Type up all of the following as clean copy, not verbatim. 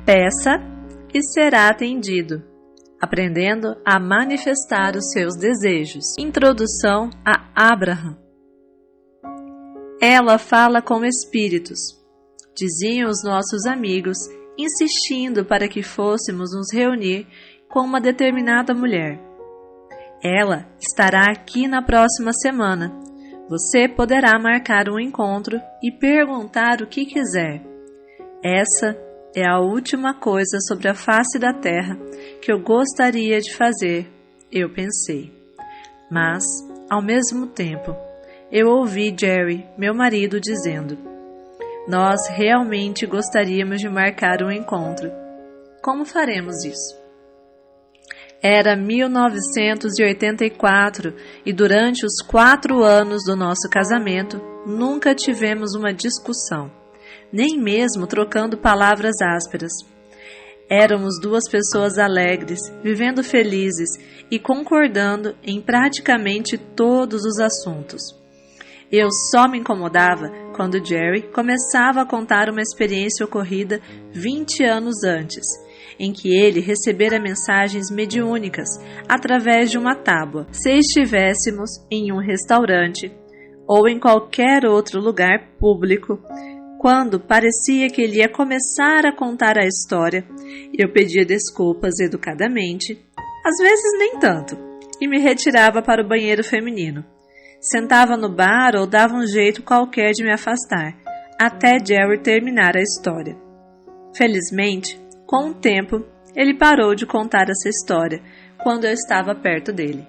Peça e será atendido, aprendendo a manifestar os seus desejos. Introdução a Abraham. Ela fala com espíritos, diziam os nossos amigos, insistindo para que fôssemos nos reunir com uma determinada mulher. Ela estará aqui na próxima semana. Você poderá marcar um encontro e perguntar o que quiser. Essa é a última coisa sobre a face da terra que eu gostaria de fazer, eu pensei. Mas, ao mesmo tempo, eu ouvi Jerry, meu marido, dizendo: nós realmente gostaríamos de marcar um encontro. Como faremos isso? Era 1984 e durante os 4 anos do nosso casamento nunca tivemos uma discussão, nem mesmo trocando palavras ásperas. Éramos 2 pessoas alegres, vivendo felizes e concordando em praticamente todos os assuntos. Eu só me incomodava quando Jerry começava a contar uma experiência ocorrida 20 anos antes, em que ele recebera mensagens mediúnicas através de uma tábua. Se estivéssemos em um restaurante ou em qualquer outro lugar público, quando parecia que ele ia começar a contar a história, eu pedia desculpas educadamente, às vezes nem tanto, e me retirava para o banheiro feminino. Sentava no bar ou dava um jeito qualquer de me afastar, até Jerry terminar a história. Felizmente, com o tempo, ele parou de contar essa história quando eu estava perto dele.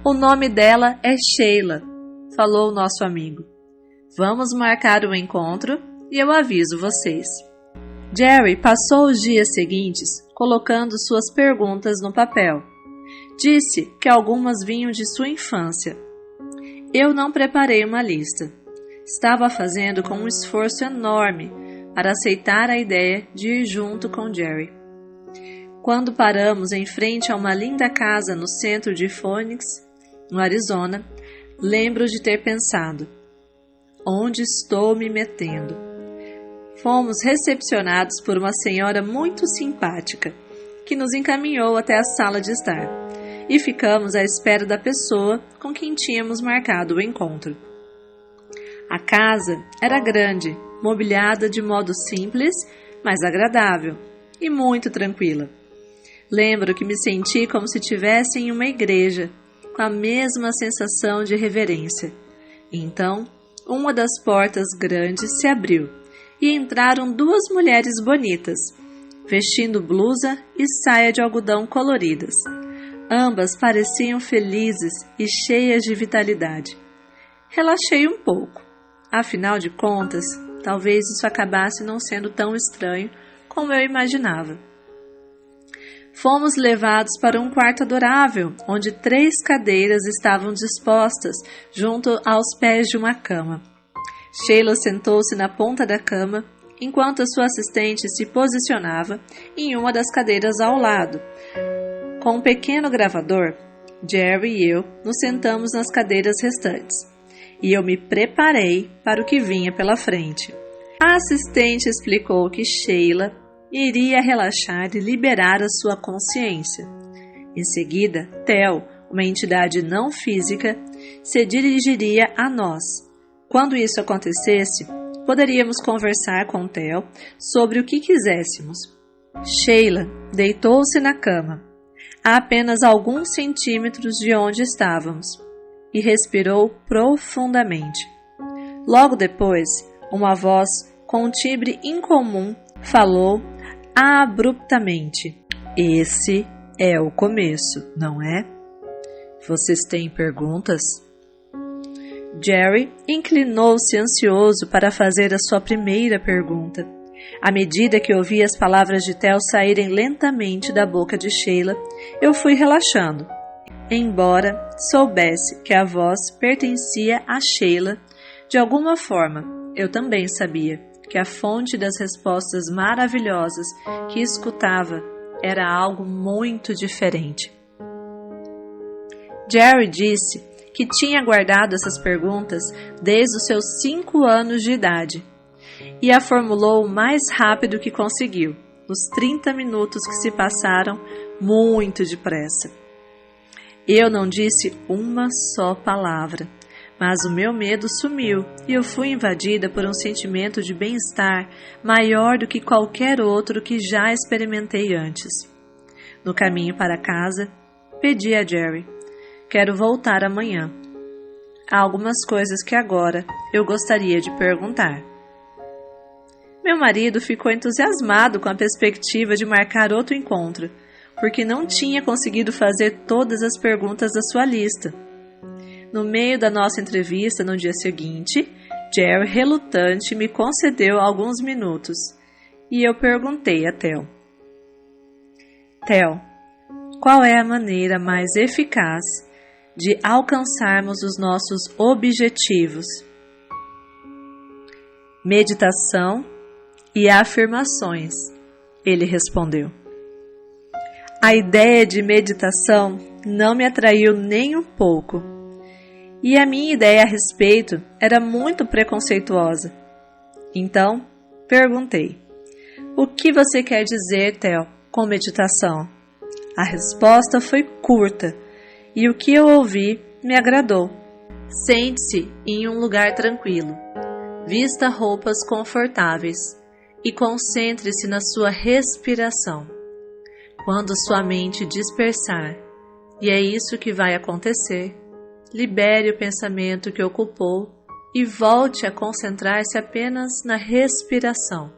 O nome dela é Sheila, falou o nosso amigo. Vamos marcar um encontro e eu aviso vocês. Jerry passou os dias seguintes colocando suas perguntas no papel. Disse que algumas vinham de sua infância. Eu não preparei uma lista. Estava fazendo com um esforço enorme para aceitar a ideia de ir junto com Jerry. Quando paramos em frente a uma linda casa no centro de Phoenix, no Arizona, lembro de ter pensado: onde estou me metendo? Fomos recepcionados por uma senhora muito simpática, que nos encaminhou até a sala de estar, e ficamos à espera da pessoa com quem tínhamos marcado o encontro. A casa era grande, mobiliada de modo simples, mas agradável, e muito tranquila. Lembro que me senti como se estivesse em uma igreja, com a mesma sensação de reverência. Então, uma das portas grandes se abriu e entraram 2 mulheres bonitas, vestindo blusa e saia de algodão coloridas. Ambas pareciam felizes e cheias de vitalidade. Relaxei um pouco. Afinal de contas, talvez isso acabasse não sendo tão estranho como eu imaginava. Fomos levados para um quarto adorável, onde 3 cadeiras estavam dispostas junto aos pés de uma cama. Sheila sentou-se na ponta da cama, enquanto a sua assistente se posicionava em uma das cadeiras ao lado. Com um pequeno gravador, Jerry e eu nos sentamos nas cadeiras restantes, e eu me preparei para o que vinha pela frente. A assistente explicou que Sheila iria relaxar e liberar a sua consciência. Em seguida, Theo, uma entidade não física, se dirigiria a nós. Quando isso acontecesse, poderíamos conversar com Theo sobre o que quiséssemos. Sheila deitou-se na cama, a apenas alguns centímetros de onde estávamos, e respirou profundamente. Logo depois, uma voz com um timbre incomum falou abruptamente: esse é o começo, não é? Vocês têm perguntas? Jerry inclinou-se ansioso para fazer a sua primeira pergunta. À medida que ouvia as palavras de Theo saírem lentamente da boca de Sheila, eu fui relaxando. Embora soubesse que a voz pertencia a Sheila, de alguma forma, eu também sabia que a fonte das respostas maravilhosas que escutava era algo muito diferente. Jerry disse que tinha guardado essas perguntas desde os seus 5 anos de idade e a formulou o mais rápido que conseguiu, os 30 minutos que se passaram muito depressa. Eu não disse uma só palavra, mas o meu medo sumiu e eu fui invadida por um sentimento de bem-estar maior do que qualquer outro que já experimentei antes. No caminho para casa, pedi a Jerry: quero voltar amanhã. Há algumas coisas que agora eu gostaria de perguntar. Meu marido ficou entusiasmado com a perspectiva de marcar outro encontro, porque não tinha conseguido fazer todas as perguntas da sua lista. No meio da nossa entrevista no dia seguinte, Jerry, relutante, me concedeu alguns minutos e eu perguntei a Theo: Theo, qual é a maneira mais eficaz de alcançarmos os nossos objetivos? Meditação e afirmações, ele respondeu. A ideia de meditação não me atraiu nem um pouco, e a minha ideia a respeito era muito preconceituosa. Então, perguntei: o que você quer dizer, Theo, com meditação? A resposta foi curta, e o que eu ouvi me agradou. Sente-se em um lugar tranquilo, vista roupas confortáveis e concentre-se na sua respiração. Quando sua mente dispersar, e é isso que vai acontecer, libere o pensamento que ocupou e volte a concentrar-se apenas na respiração.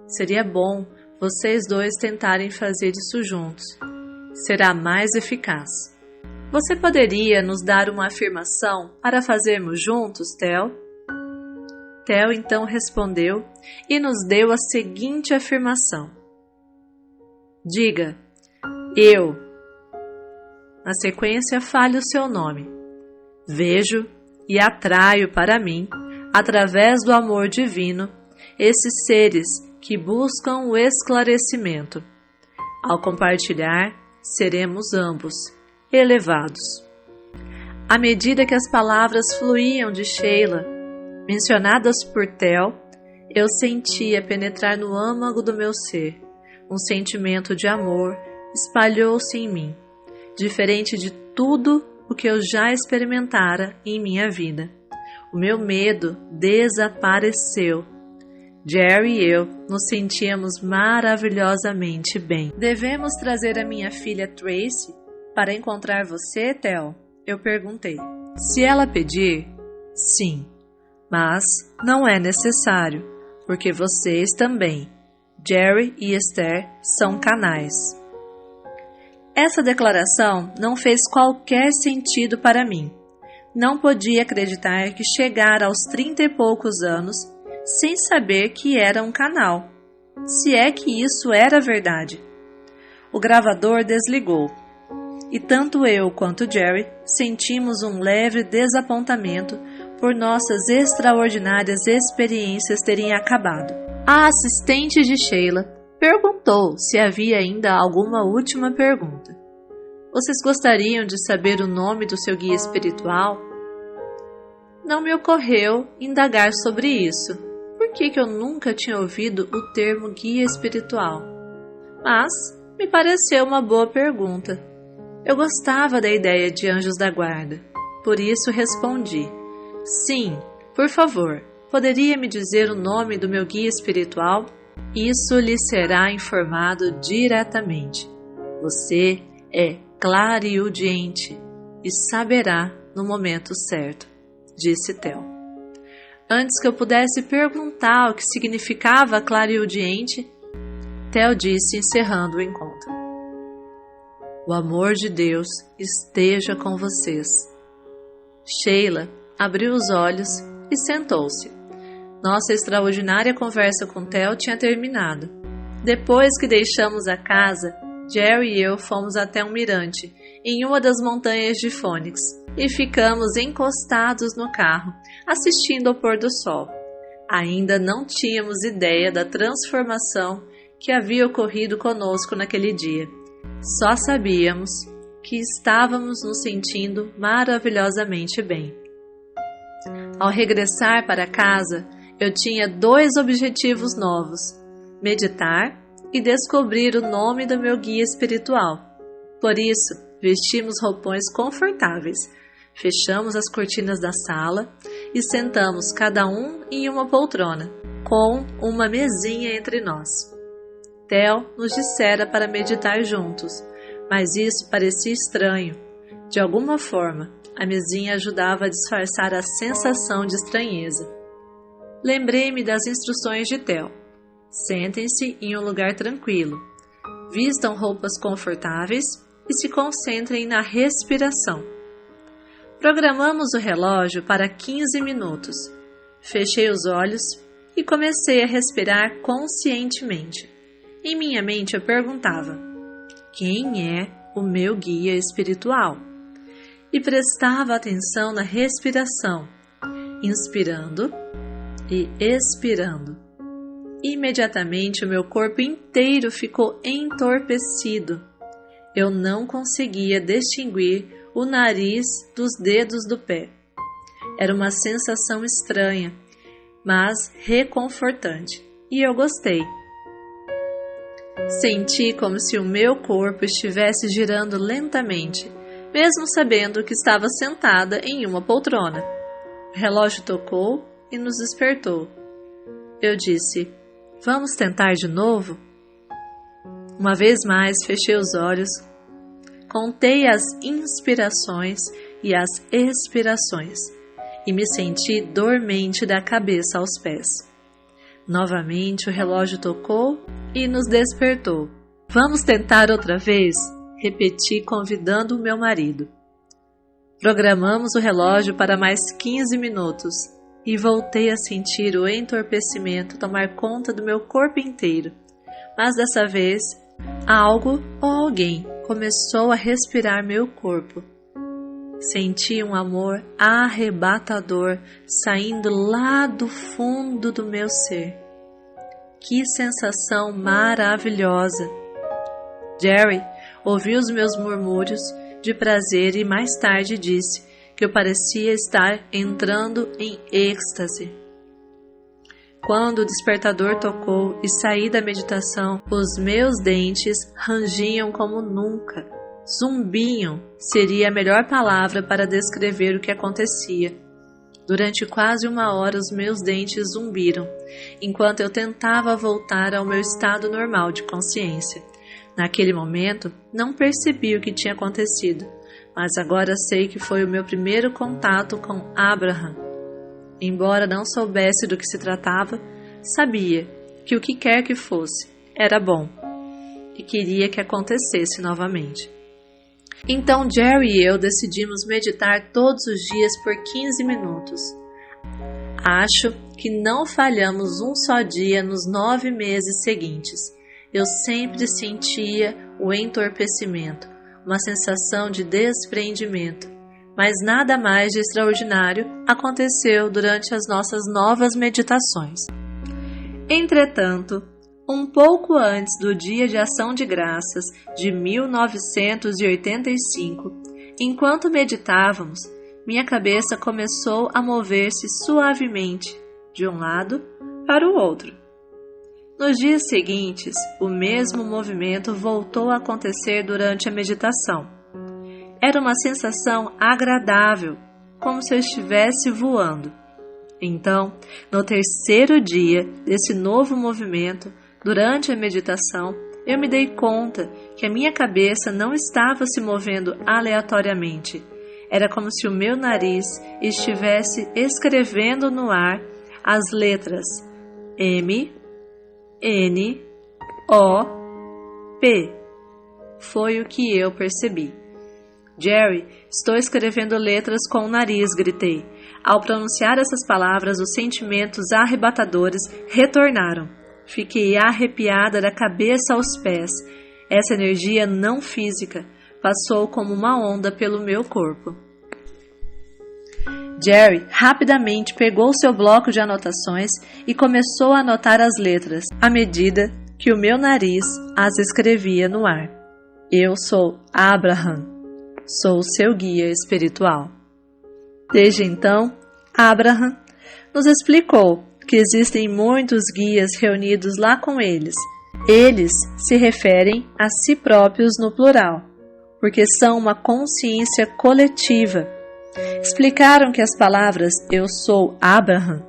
Seria bom vocês dois tentarem fazer isso juntos. Será mais eficaz. Você poderia nos dar uma afirmação para fazermos juntos, Theo? Theo então respondeu e nos deu a seguinte afirmação: diga, eu. Na sequência, fale o seu nome. Vejo e atraio para mim, através do amor divino, esses seres que buscam o esclarecimento. Ao compartilhar, seremos ambos elevados. À medida que as palavras fluíam de Sheila, mencionadas por Theo, eu sentia penetrar no âmago do meu ser. Um sentimento de amor espalhou-se em mim, diferente de tudo o que eu já experimentara em minha vida. O meu medo desapareceu. Jerry e eu nos sentíamos maravilhosamente bem. Devemos trazer a minha filha Tracy para encontrar você, Theo? Eu perguntei. Se ela pedir, sim, mas não é necessário, porque vocês também, Jerry e Esther, são canais. Essa declaração não fez qualquer sentido para mim. Não podia acreditar que chegara aos 30 e poucos anos sem saber que era um canal, se é que isso era verdade. O gravador desligou, e tanto eu quanto Jerry sentimos um leve desapontamento por nossas extraordinárias experiências terem acabado. A assistente de Sheila perguntou se havia ainda alguma última pergunta. Vocês gostariam de saber o nome do seu guia espiritual? Não me ocorreu indagar sobre isso. Por que eu nunca tinha ouvido o termo guia espiritual? Mas me pareceu uma boa pergunta. Eu gostava da ideia de anjos da guarda. Por isso respondi: sim, por favor, poderia me dizer o nome do meu guia espiritual? Isso lhe será informado diretamente. Você é clariudiente e saberá no momento certo, disse Theo. Antes que eu pudesse perguntar o que significava clariudiente, Theo disse, encerrando o encontro: o amor de Deus esteja com vocês. Sheila abriu os olhos e sentou-se. Nossa extraordinária conversa com Theo tinha terminado. Depois que deixamos a casa, Jerry e eu fomos até um mirante, em uma das montanhas de Phoenix, e ficamos encostados no carro, assistindo ao pôr do sol. Ainda não tínhamos ideia da transformação que havia ocorrido conosco naquele dia. Só sabíamos que estávamos nos sentindo maravilhosamente bem. Ao regressar para casa, eu tinha 2 objetivos novos: meditar e descobrir o nome do meu guia espiritual. Por isso, vestimos roupões confortáveis, fechamos as cortinas da sala e sentamos cada um em uma poltrona, com uma mesinha entre nós. Theo nos dissera para meditar juntos, mas isso parecia estranho. De alguma forma, a mesinha ajudava a disfarçar a sensação de estranheza. Lembrei-me das instruções de Theo. Sentem-se em um lugar tranquilo, vistam roupas confortáveis e se concentrem na respiração. Programamos o relógio para 15 minutos. Fechei os olhos e comecei a respirar conscientemente. Em minha mente eu perguntava: quem é o meu guia espiritual? E prestava atenção na respiração, inspirando e expirando. Imediatamente o meu corpo inteiro ficou entorpecido. Eu não conseguia distinguir o nariz dos dedos do pé. Era uma sensação estranha, mas reconfortante, e eu gostei. Senti como se o meu corpo estivesse girando lentamente, mesmo sabendo que estava sentada em uma poltrona. O relógio tocou e nos despertou. Eu disse: vamos tentar de novo? Uma vez mais fechei os olhos, contei as inspirações e as expirações e me senti dormente da cabeça aos pés. Novamente o relógio tocou e nos despertou. Vamos tentar outra vez? Repeti, convidando o meu marido. Programamos o relógio para mais 15 minutos e voltei a sentir o entorpecimento tomar conta do meu corpo inteiro. Mas dessa vez, algo ou alguém começou a respirar meu corpo. Senti um amor arrebatador saindo lá do fundo do meu ser. Que sensação maravilhosa! Jerry ouviu os meus murmúrios de prazer e mais tarde disse que eu parecia estar entrando em êxtase. Quando o despertador tocou e saí da meditação, os meus dentes rangiam como nunca. Zumbiam seria a melhor palavra para descrever o que acontecia. Durante quase 1 hora os meus dentes zumbiram, enquanto eu tentava voltar ao meu estado normal de consciência. Naquele momento, não percebi o que tinha acontecido, mas agora sei que foi o meu primeiro contato com Abraham. Embora não soubesse do que se tratava, sabia que o que quer que fosse era bom e queria que acontecesse novamente. Então Jerry e eu decidimos meditar todos os dias por 15 minutos. Acho que não falhamos um só dia nos 9 meses seguintes. Eu sempre sentia o entorpecimento, uma sensação de desprendimento, mas nada mais de extraordinário aconteceu durante as nossas novas meditações. Entretanto, um pouco antes do Dia de Ação de Graças de 1985, enquanto meditávamos, minha cabeça começou a mover-se suavemente de um lado para o outro. Nos dias seguintes, o mesmo movimento voltou a acontecer durante a meditação. Era uma sensação agradável, como se eu estivesse voando. Então, no terceiro dia desse novo movimento, durante a meditação, eu me dei conta que a minha cabeça não estava se movendo aleatoriamente. Era como se o meu nariz estivesse escrevendo no ar as letras M, N, O, P. Foi o que eu percebi. Jerry, estou escrevendo letras com o nariz, gritei. Ao pronunciar essas palavras, os sentimentos arrebatadores retornaram. Fiquei arrepiada da cabeça aos pés. Essa energia não física passou como uma onda pelo meu corpo. Jerry rapidamente pegou seu bloco de anotações e começou a anotar as letras, à medida que o meu nariz as escrevia no ar. Eu sou Abraham, sou seu guia espiritual. Desde então, Abraham nos explicou que existem muitos guias reunidos lá com eles, Eles se referem a si próprios no plural, porque são uma consciência coletiva. Explicaram que as palavras "eu sou Abraham"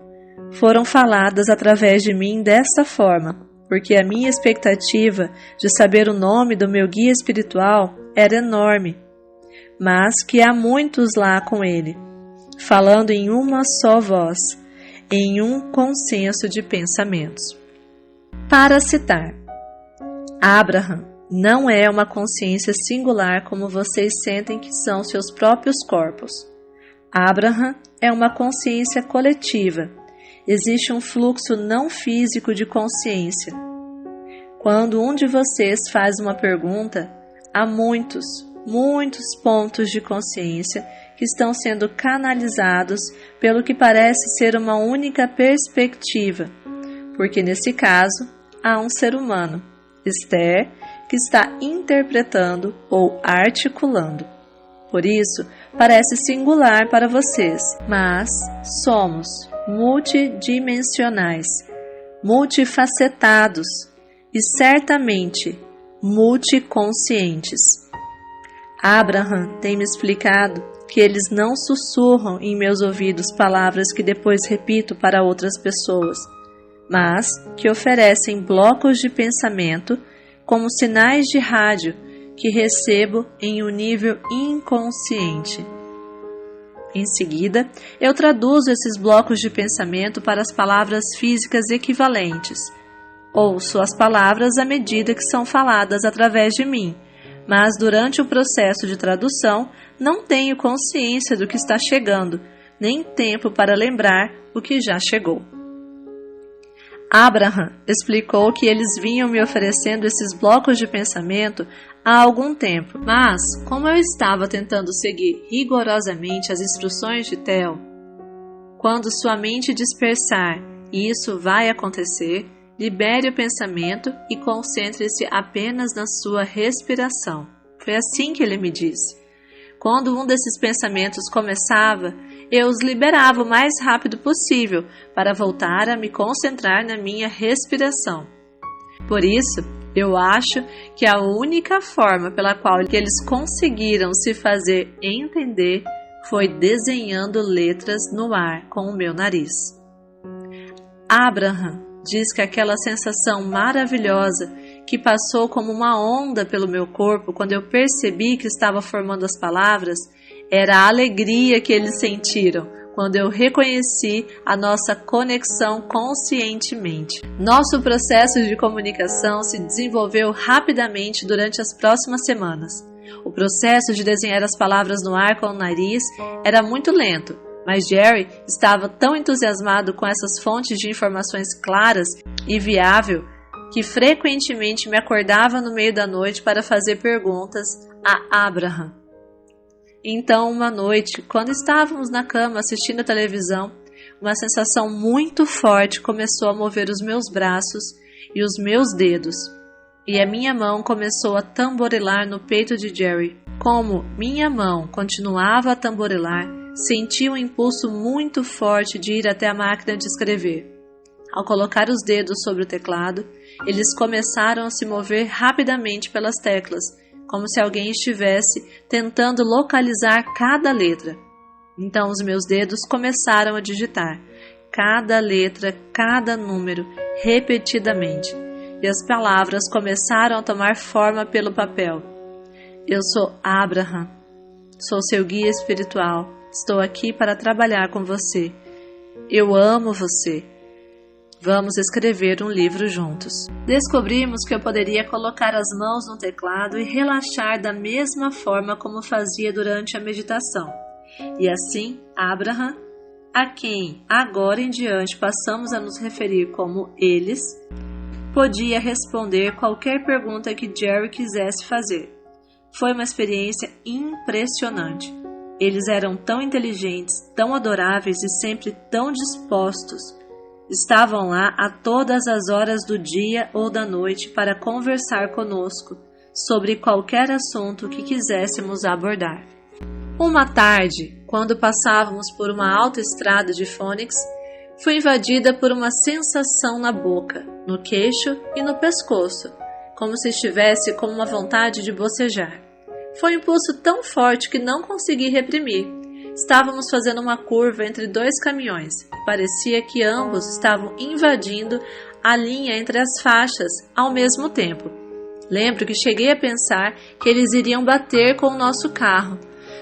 foram faladas através de mim desta forma, porque a minha expectativa de saber o nome do meu guia espiritual era enorme, mas que há muitos lá com ele, falando em uma só voz, em um consenso de pensamentos. Para citar, Abraham não é uma consciência singular como vocês sentem que são seus próprios corpos. Abraham é uma consciência coletiva. Existe um fluxo não físico de consciência. Quando um de vocês faz uma pergunta, há muitos pontos de consciência que estão sendo canalizados pelo que parece ser uma única perspectiva, porque nesse caso há um ser humano, Esther, que está interpretando ou articulando. Por isso, parece singular para vocês, mas somos multidimensionais, multifacetados e certamente multiconscientes. Abraham tem me explicado que eles não sussurram em meus ouvidos palavras que depois repito para outras pessoas, mas que oferecem blocos de pensamento como sinais de rádio que recebo em um nível inconsciente. Em seguida, eu traduzo esses blocos de pensamento para as palavras físicas equivalentes. Ouço as palavras à medida que são faladas através de mim, mas durante o processo de tradução não tenho consciência do que está chegando, nem tempo para lembrar o que já chegou. Abraham explicou que eles vinham me oferecendo esses blocos de pensamento há algum tempo, mas como eu estava tentando seguir rigorosamente as instruções de Theo, quando sua mente dispersar, e isso vai acontecer, libere o pensamento e concentre-se apenas na sua respiração. Foi assim que ele me disse. Quando um desses pensamentos começava, eu os liberava o mais rápido possível para voltar a me concentrar na minha respiração. Por isso, eu acho que a única forma pela qual eles conseguiram se fazer entender foi desenhando letras no ar com o meu nariz. Abraham diz que aquela sensação maravilhosa que passou como uma onda pelo meu corpo quando eu percebi que estava formando as palavras era a alegria que eles sentiram quando eu reconheci a nossa conexão conscientemente. Nosso processo de comunicação se desenvolveu rapidamente durante as próximas semanas. O processo de desenhar as palavras no ar com o nariz era muito lento, mas Jerry estava tão entusiasmado com essas fontes de informações claras e viável que frequentemente me acordava no meio da noite para fazer perguntas a Abraham. Então, uma noite, quando estávamos na cama assistindo a televisão, uma sensação muito forte começou a mover os meus braços e os meus dedos, e a minha mão começou a tamborilar no peito de Jerry. Como minha mão continuava a tamborilar, senti um impulso muito forte de ir até a máquina de escrever. Ao colocar os dedos sobre o teclado, eles começaram a se mover rapidamente pelas teclas, como se alguém estivesse tentando localizar cada letra. Então os meus dedos começaram a digitar cada letra, cada número, repetidamente, e as palavras começaram a tomar forma pelo papel. Eu sou Abraham, sou seu guia espiritual, estou aqui para trabalhar com você. Eu amo você. Vamos escrever um livro juntos. Descobrimos que eu poderia colocar as mãos no teclado e relaxar da mesma forma como fazia durante a meditação. E assim, Abraham, a quem agora em diante passamos a nos referir como eles, podia responder qualquer pergunta que Jerry quisesse fazer. Foi uma experiência impressionante. Eles eram tão inteligentes, tão adoráveis e sempre tão dispostos. Estavam lá a todas as horas do dia ou da noite para conversar conosco sobre qualquer assunto que quiséssemos abordar. Uma tarde, quando passávamos por uma autoestrada de Phoenix, Fui invadida por uma sensação na boca, no queixo e no pescoço, como se estivesse com uma vontade de bocejar. Foi um impulso tão forte que não consegui reprimir. Estávamos fazendo uma curva entre 2 caminhões e parecia que ambos estavam invadindo a linha entre as faixas ao mesmo tempo. Lembro que cheguei a pensar que eles iriam bater com o nosso carro.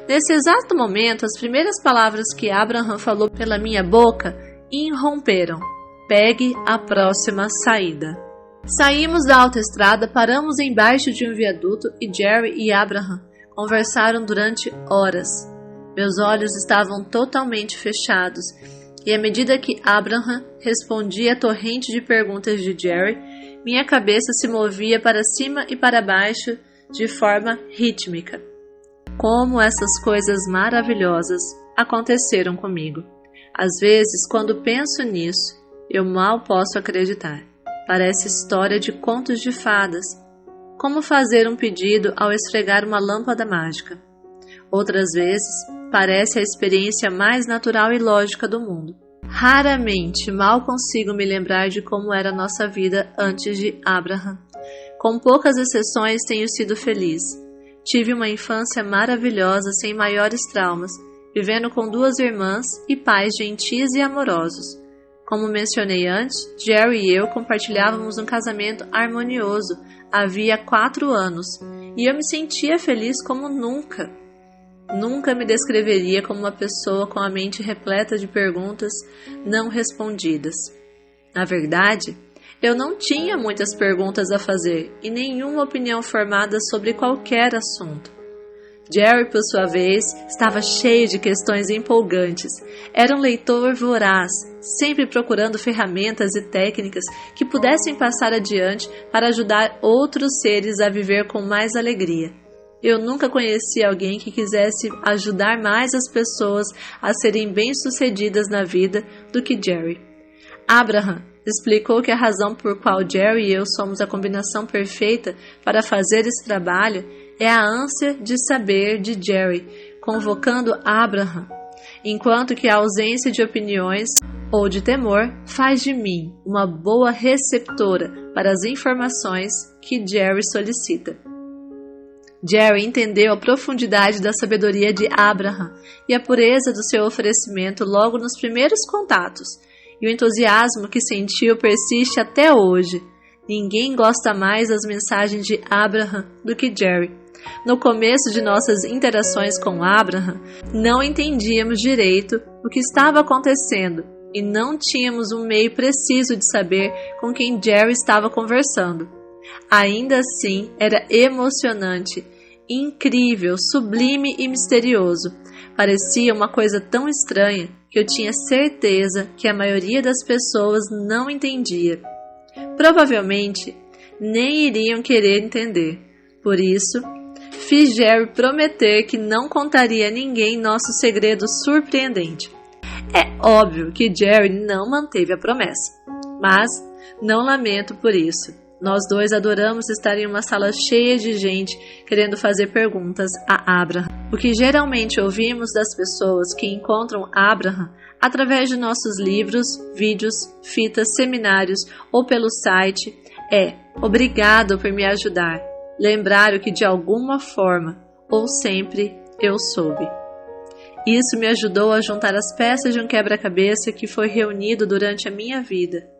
Nesse exato momento, as primeiras palavras que Abraham falou pela minha boca irromperam. Pegue a próxima saída. Saímos da autoestrada, paramos embaixo de um viaduto e Jerry e Abraham conversaram durante horas. Meus olhos estavam totalmente fechados e à medida que Abraham respondia a torrente de perguntas de Jerry, minha cabeça se movia para cima e para baixo de forma rítmica. Como essas coisas maravilhosas aconteceram comigo. Às vezes, quando penso nisso, eu mal posso acreditar. Parece história de contos de fadas. Como fazer um pedido ao esfregar uma lâmpada mágica. Outras vezes, parece a experiência mais natural e lógica do mundo. Raramente mal consigo me lembrar de como era a nossa vida antes de Abraham. Com poucas exceções, tenho sido feliz. Tive uma infância maravilhosa sem maiores traumas, vivendo com 2 irmãs e pais gentis e amorosos. Como mencionei antes, Jerry e eu compartilhávamos um casamento harmonioso havia 4 anos, e eu me sentia feliz como nunca. Nunca me descreveria como uma pessoa com a mente repleta de perguntas não respondidas. Na verdade, eu não tinha muitas perguntas a fazer e nenhuma opinião formada sobre qualquer assunto. Jerry, por sua vez, estava cheio de questões empolgantes. Era um leitor voraz, sempre procurando ferramentas e técnicas que pudessem passar adiante para ajudar outros seres a viver com mais alegria. Eu nunca conheci alguém que quisesse ajudar mais as pessoas a serem bem-sucedidas na vida do que Jerry. Abraham explicou que a razão por qual Jerry e eu somos a combinação perfeita para fazer esse trabalho é a ânsia de saber de Jerry, convocando Abraham, enquanto que a ausência de opiniões ou de temor faz de mim uma boa receptora para as informações que Jerry solicita. Jerry entendeu a profundidade da sabedoria de Abraham e a pureza do seu oferecimento logo nos primeiros contatos, e o entusiasmo que sentiu persiste até hoje. Ninguém gosta mais das mensagens de Abraham do que Jerry. No começo de nossas interações com Abraham, não entendíamos direito o que estava acontecendo e não tínhamos um meio preciso de saber com quem Jerry estava conversando. Ainda assim, era emocionante, incrível, sublime e misterioso. Parecia uma coisa tão estranha que eu tinha certeza que a maioria das pessoas não entendia. Provavelmente, nem iriam querer entender. Por isso, fiz Jerry prometer que não contaria a ninguém nosso segredo surpreendente. É óbvio que Jerry não manteve a promessa, mas não lamento por isso. Nós 2 adoramos estar em uma sala cheia de gente querendo fazer perguntas a Abraham. O que geralmente ouvimos das pessoas que encontram Abraham através de nossos livros, vídeos, fitas, seminários ou pelo site é: obrigado por me ajudar. Lembrar o que de alguma forma ou sempre eu soube. Isso me ajudou a juntar as peças de um quebra-cabeça que foi reunido durante a minha vida.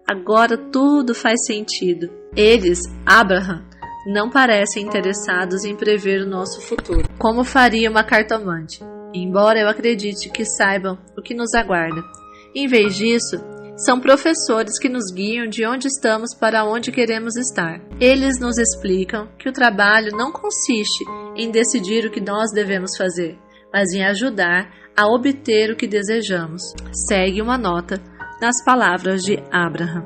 Agora tudo faz sentido. Eles, Abraham, não parecem interessados em prever o nosso futuro, como faria uma cartomante, embora eu acredite que saibam o que nos aguarda. Em vez disso, são professores que nos guiam de onde estamos para onde queremos estar. Eles nos explicam que o trabalho não consiste em decidir o que nós devemos fazer, mas em ajudar a obter o que desejamos. Segue uma nota nas palavras de Abraham.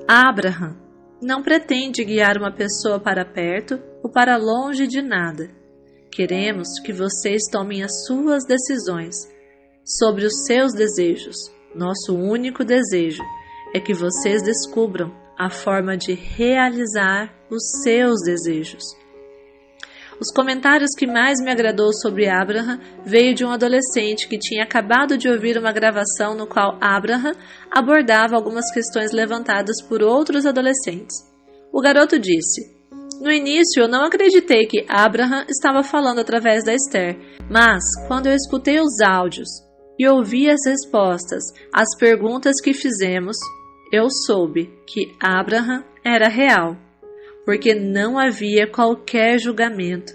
Abraham não pretende guiar uma pessoa para perto ou para longe de nada. Queremos que vocês tomem as suas decisões sobre os seus desejos. Nosso único desejo é que vocês descubram a forma de realizar os seus desejos. Os comentários que mais me agradou sobre Abraham veio de um adolescente que tinha acabado de ouvir uma gravação no qual Abraham abordava algumas questões levantadas por outros adolescentes. O garoto disse: "No início eu não acreditei que Abraham estava falando através da Esther, mas quando eu escutei os áudios e ouvi as respostas às perguntas que fizemos, eu soube que Abraham era real, porque não havia qualquer julgamento.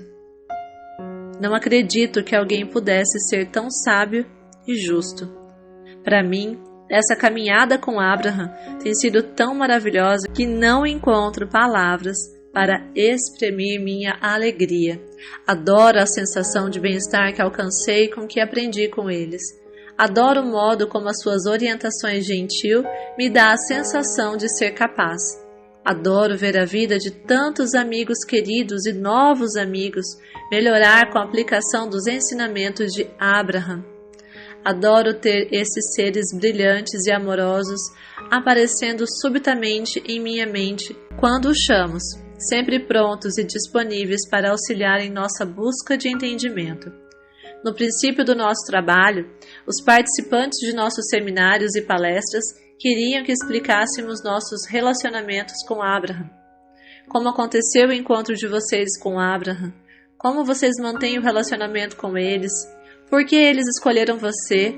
Não acredito que alguém pudesse ser tão sábio e justo. Para mim, essa caminhada com Abraham tem sido tão maravilhosa que não encontro palavras para exprimir minha alegria. Adoro a sensação de bem-estar que alcancei com o que aprendi com eles. Adoro o modo como as suas orientações gentil me dá a sensação de ser capaz. Adoro ver a vida de tantos amigos queridos e novos amigos melhorar com a aplicação dos ensinamentos de Abraham. Adoro ter esses seres brilhantes e amorosos aparecendo subitamente em minha mente quando os chamos, sempre prontos e disponíveis para auxiliar em nossa busca de entendimento. No princípio do nosso trabalho, os participantes de nossos seminários e palestras queriam que explicássemos nossos relacionamentos com Abraham. Como aconteceu o encontro de vocês com Abraham? Como vocês mantêm o relacionamento com eles? Por que eles escolheram você?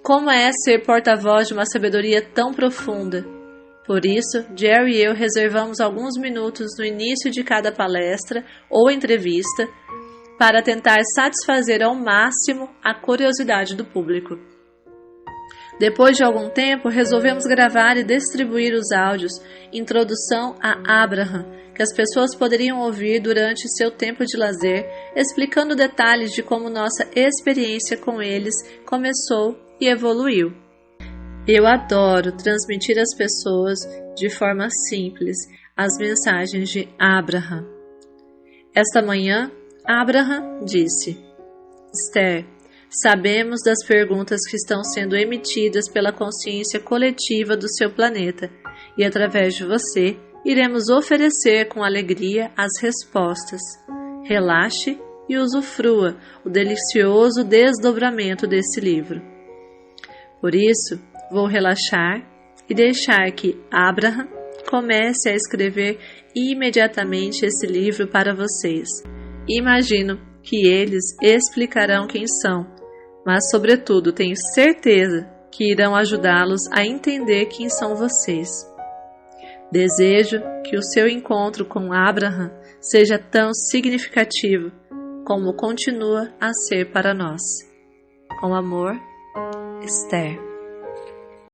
Como é ser porta-voz de uma sabedoria tão profunda? Por isso, Jerry e eu reservamos alguns minutos no início de cada palestra ou entrevista para tentar satisfazer ao máximo a curiosidade do público. Depois de algum tempo, resolvemos gravar e distribuir os áudios Introdução a Abraham, que as pessoas poderiam ouvir durante seu tempo de lazer, explicando detalhes de como nossa experiência com eles começou e evoluiu. Eu adoro transmitir às pessoas, de forma simples, as mensagens de Abraham. Esta manhã, Abraham disse: Esther, sabemos das perguntas que estão sendo emitidas pela consciência coletiva do seu planeta e, através de você, iremos oferecer com alegria as respostas. Relaxe e usufrua o delicioso desdobramento desse livro. Por isso, vou relaxar e deixar que Abraham comece a escrever imediatamente esse livro para vocês. Imagino que eles explicarão quem são, mas, sobretudo, tenho certeza que irão ajudá-los a entender quem são vocês. Desejo que o seu encontro com Abraham seja tão significativo como continua a ser para nós. Com amor, Esther.